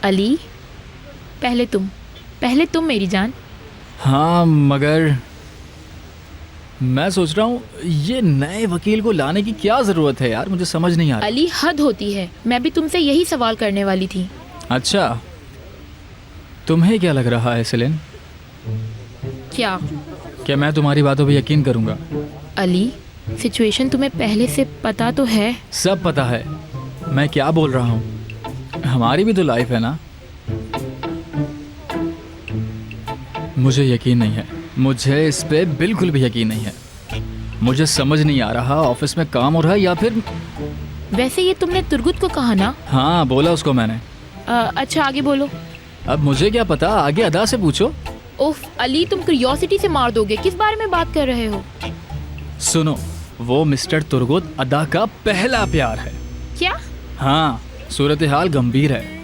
अली, पहले तुम मेरी जान। हाँ, मगर मैं सोच रहा हूँ ये नए वकील को लाने की क्या ज़रूरत है यार, मुझे समझ नहीं आ रहा। अली, हद होती है। मैं भी तुमसे यही सवाल करने वाली थी। अच्छा, तुम्हें क्या लग रहा है सेलिन? क्या मैं तुम्हारी बातों पे यकीन करूँगा? अली, सिचुएशन तुम्हें पहले से पता तो है। सब पता है। मैं क्या बोल रहा हूँ, हमारी भी तो लाइफ है ना। मुझे यकीन नहीं है, मुझे इस पे बिल्कुल भी यकीन नहीं है। मुझे समझ नहीं आ रहा ऑफिस में काम हो रहा है या फिर। वैसे ये तुमने तुर्गुत को कहा ना? हाँ, बोला उसको मैंने। अच्छा, आगे बोलो। अब मुझे क्या पता, आगे अदा से पूछो। उफ अली, तुम क्यूरियोसिटी से मार दोगे। किस बारे में बात कर रहे हो? सुनो, वो मिस्टर तुर्गुत अदा का पहला प्यार है। क्या? हाँ, सूरत हाल गंभीर है।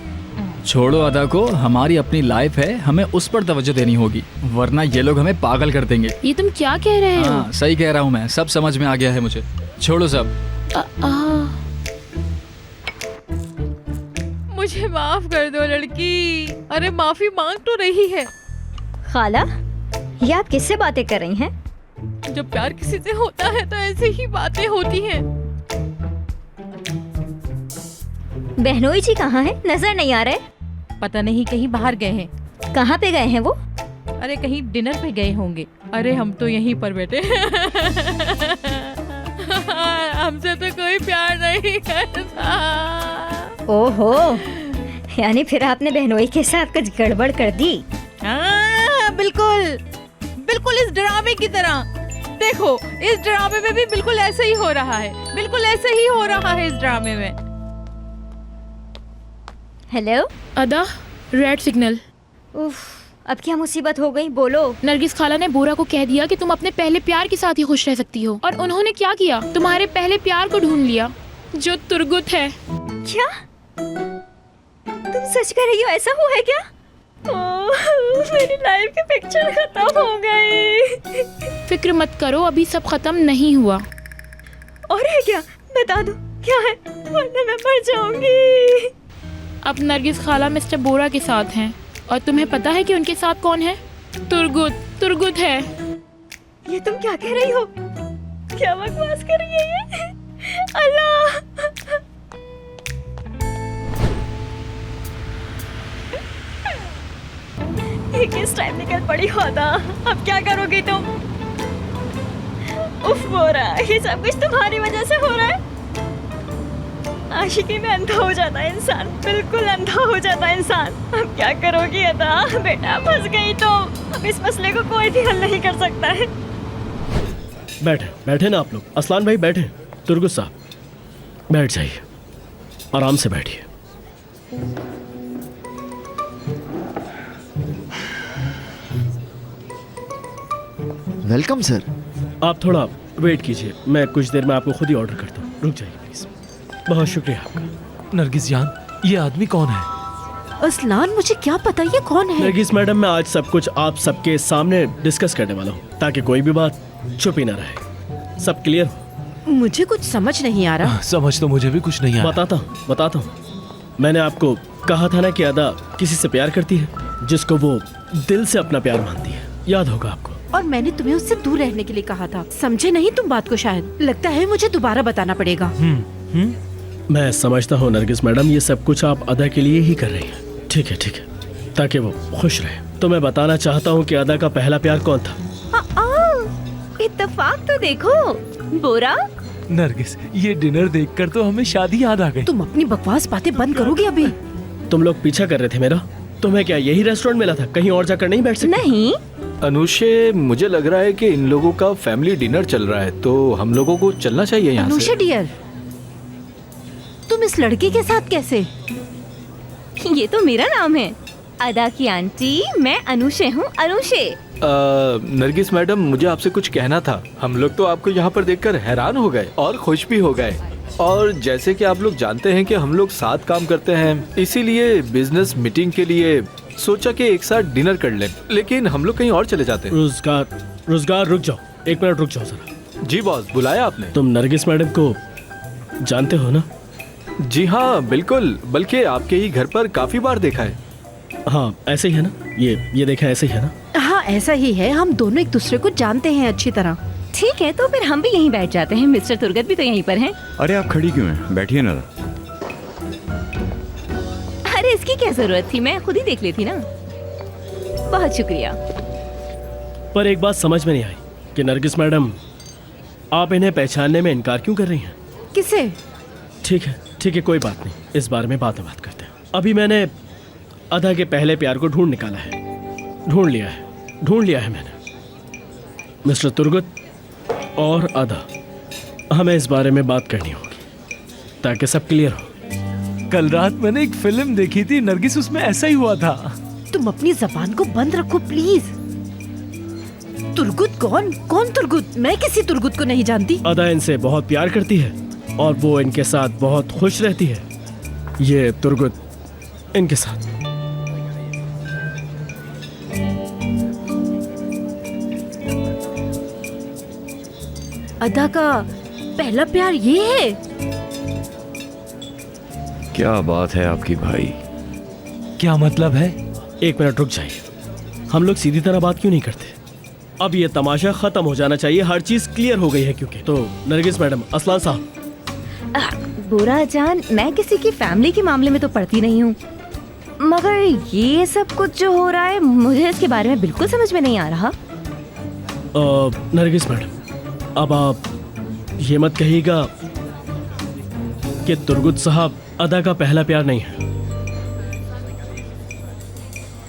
छोड़ो अदा को, हमारी अपनी लाइफ है, हमें उस पर तवज्जो देनी होगी, वरना ये लोग हमें पागल कर देंगे। ये तुम क्या कह रहे हो? हाँ, सही कह रहा हूँ मैं, सब समझ में आ गया है मुझे। छोड़ो सब। मुझे माफ कर दो लड़की। अरे माफी मांग तो रही है। खाला, ये आप किससे बातें कर रही हैं? जब प्यार किसी से होता है तो ऐसे ही बातें होती हैं। बहनोई जी कहाँ है? नजर नहीं आ रहे। पता नहीं, कहीं बाहर गए हैं। कहाँ पे गए हैं वो? अरे कहीं डिनर पे गए होंगे। अरे हम तो यहीं पर बैठे। हमसे तो कोई प्यार नहीं करता। ओहो, यानी फिर आपने बहनोई के साथ कुछ गड़बड़ कर दी? हाँ, बिल्कुल बिल्कुल इस ड्रामे की तरह। देखो, इस ड्रामे में भी बिल्कुल ऐसे ही हो रहा है। बिल्कुल ऐसे ही हो रहा है इस ड्रामे में। हेलो अदा, रेड सिग्नल। उफ, अब क्या मुसीबत हो गई? बोलो। नरगिस खाला ने बोरा को कह दिया कि तुम अपने पहले प्यार के साथ ही खुश रह सकती हो, और उन्होंने क्या किया? तुम्हारे पहले प्यार को ढूंढ लिया, जो तुर्गुत है। क्या तुम सच कह रही हो? ऐसा हुआ है क्या? ओह, मेरी लाइफ की पिक्चर खत्म हो गई। फिक्र मत करो, अभी सब खत्म नहीं हुआ। और है क्या? बता दो क्या है, वरना मैं मर जाऊंगी। अब नरगिस खाला मिस्टर बोरा के साथ हैं, और तुम्हें पता है कि उनके साथ कौन है? तुर्गुत है। ये तुम क्या कह रही हो? क्या बकवास कर रही है ये? अल्लाह! ये किस टाइम निकल पड़ी होता? अब क्या करोगी तुम? उफ बोरा, ये सब कुछ तुम्हारी वजह से हो रहा है। आशिकी में अंधा हो जाता है इंसान, बिल्कुल अंधा हो जाता है इंसान। अब क्या करोगी अदा? बेटा फंस गई तो अब इस मसले को कोई भी हल नहीं कर सकता है। बैठे ना आप लोग। असलान भाई बैठे। तुर्गुत साहब बैठ जाइए, आराम से बैठिए। Welcome sir. आप थोड़ा वेट कीजिए, मैं कुछ देर में आपको खुद ही ऑर्डर करता हूँ। रुक जाइए प्लीज। बहुत शुक्रिया आपका। नरगिस जान, ये आदमी कौन है? असलान, मुझे क्या पता ये कौन है? नरगिस मैडम, मैं आज सब कुछ आप सबके सामने डिस्कस करने वाला हूँ, ताकि कोई भी बात छुपी ना रहे, सब क्लियर हो। मुझे कुछ समझ नहीं आ रहा। समझ तो मुझे भी कुछ नहीं आ रहा। बताता हूँ। मैंने आपको कहा था ना कि अदा किसी से प्यार करती है, जिसको वो दिल से अपना प्यार मानती है। याद होगा आपको। और मैंने तुम्हें उससे दूर रहने के लिए कहा था। समझे नहीं तुम बात को? शायद लगता है मुझे दोबारा बताना पड़ेगा। मैं समझता हूँ नरगिस मैडम, ये सब कुछ आप अदा के लिए ही कर रही हैं। ठीक है, ताकि वो खुश रहे। तो मैं बताना चाहता हूँ कि अदा का पहला प्यार कौन था। इत्तेफाक तो देखो बोरा। नरगिस, ये डिनर देखकर तो हमें शादी याद आ गई। तुम अपनी बकवास बातें बंद करोगे अभी? तुम लोग पीछा कर रहे थे मेरा। तुम्हें क्या यही रेस्टोरेंट मिला था? कहीं और जाकर नहीं बैठ सकते? नहीं अनुषे, मुझे लग रहा है कि इन लोगों का फैमिली डिनर चल रहा है, तो हम लोगों को चलना चाहिए यहाँ से। अनुषे डियर, तुम इस लड़के के साथ कैसे? ये तो मेरा नाम है, अदा की आंटी। मैं अनुषे हूँ, अनुषे। नरगिस मैडम, मुझे आपसे कुछ कहना था। हम लोग तो आपको यहाँ पर देखकर हैरान हो गए और खुश भी हो गए। और जैसे कि आप लोग जानते हैं कि हम लोग साथ काम करते हैं, इसीलिए बिजनेस मीटिंग के लिए सोचा कि एक साथ डिनर कर लें, लेकिन हम लोग कहीं और चले जाते हैं। रोजगार रुक जाओ, एक मिनट रुक जाओ जरा। जी बॉस, बुलाया आपने? तुम नरगिस मैडम को जानते हो ना? जी हाँ बिल्कुल, बल्कि आपके ही घर पर काफी बार देखा है। हाँ ऐसे ही है ना, ये देखें ऐसे ही है ना। हाँ ऐसा ही है, हम दोनों एक दूसरे को जानते हैं अच्छी तरह। ठीक है, तो फिर हम भी यहीं बैठ जाते हैं। मिस्टर तुर्गत भी तो यहीं पर हैं। अरे आप खड़ी क्यों हैं, बैठिए ना। अरे इसकी क्या जरूरत थी, मैं खुद ही देख लेती ना। बहुत शुक्रिया। पर एक बात समझ में नहीं आई कि नरगिस मैडम, आप इन्हें पहचानने में इनकार क्यों कर रही हैं? किसे? ठीक है कोई बात नहीं, इस बारे में बात करते हैं। अभी मैंने अदा के पहले प्यार को ढूंढ लिया है मैंने। मिस्टर तुर्गत और अदा, हमें इस बारे में बात करनी होगी ताकि सब क्लियर हो। कल रात मैंने एक फिल्म देखी थी नरगिस, उसमें ऐसा ही हुआ था। तुम अपनी जबान को बंद रखो प्लीज। तुर्गुत कौन तुर्गुत? मैं किसी तुर्गुत को नहीं जानती। अदा इनसे बहुत प्यार करती है और वो इनके साथ बहुत खुश रहती है। ये तुर्गुत इनके साथ। अदा का पहला प्यार ये है? क्या बात है आपकी भाई। क्या मतलब है? एक मिनट रुक जाइए, हम लोग सीधी तरह बात क्यों नहीं करते? अब ये तमाशा खत्म हो जाना चाहिए, हर चीज क्लियर हो गई है क्योंकि। तो नरगिस मैडम, असलान साहब। बुरा जान, मैं किसी की फैमिली के मामले में तो पढ़ती नहीं हूँ, मगर ये सब कुछ जो हो रहा है मुझे इसके बारे में बिल्कुल समझ में नहीं आ रहा। नरगिस मैडम, अब आप ये मत कहिएगा कि तुर्गुत साहब अदा का पहला प्यार नहीं है।